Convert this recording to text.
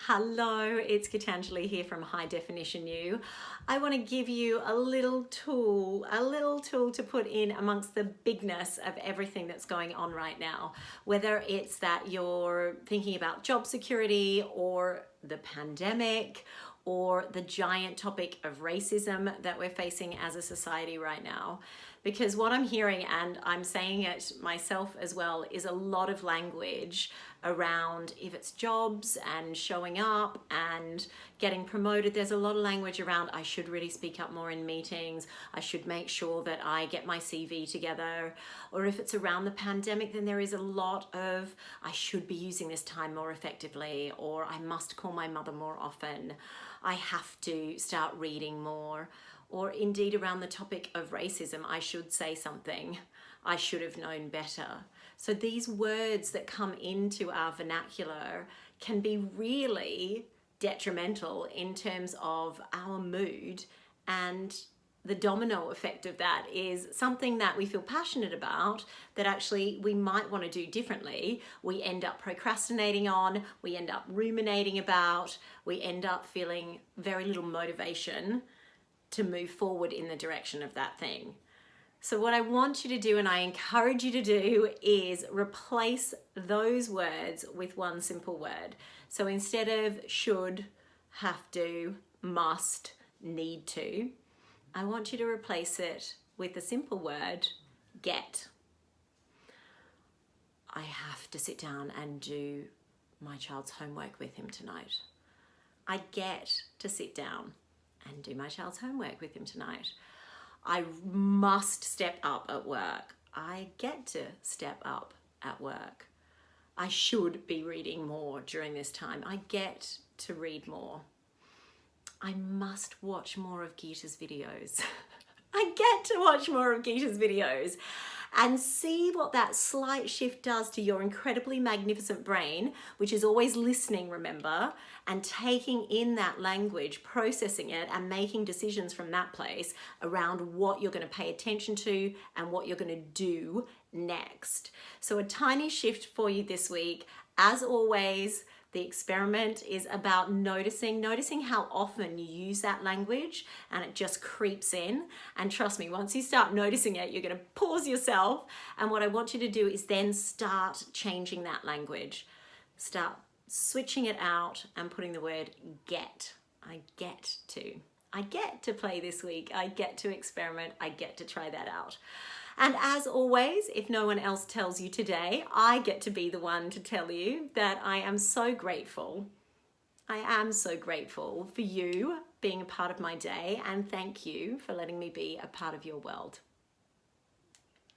Hello, it's Gitanjali here from High Definition You. I want to give you a little tool to put in amongst the bigness of everything that's going on right now. Whether it's that you're thinking about job security or the pandemic or the giant topic of racism that we're facing as a society right now. Because what I'm hearing, and I'm saying it myself as well, is a lot of language around if it's jobs and showing up and getting promoted. There's a lot of language around I should really speak up more in meetings. I should make sure that I get my CV together. Or if it's around the pandemic, then there is a lot of I should be using this time more effectively, or I must call my mother more often. I have to start reading more. Or indeed around the topic of racism, I should say something. I should have known better. So these words that come into our vernacular can be really detrimental in terms of our mood, and the domino effect of that is something that we feel passionate about that actually we might want to do differently. We end up procrastinating on, we end up ruminating about, we end up feeling very little motivation to move forward in the direction of that thing. So what I want you to do, and I encourage you to do, is replace those words with one simple word. So instead of should, have to, must, need to, I want you to replace it with the simple word get. I have to sit down and do my child's homework with him tonight. I get to sit down and do my child's homework with him tonight. I must step up at work. I get to step up at work. I should be reading more during this time. I get to read more. I must watch more of Gita's videos. I get to watch more of Gita's videos. And see what that slight shift does to your incredibly magnificent brain, which is always listening, remember, and taking in that language, processing it, and making decisions from that place around what you're going to pay attention to and what you're going to do next. So a tiny shift for you this week. As always, the experiment is about noticing how often you use that language and it just creeps in. And trust me, once you start noticing it, you're going to pause yourself. And what I want you to do is then start changing that language. Start switching it out and putting the word get. I get to play this week. I get to experiment. I get to try that out. And as always, if no one else tells you today, I get to be the one to tell you that I am so grateful. I am so grateful for you being a part of my day, and thank you for letting me be a part of your world.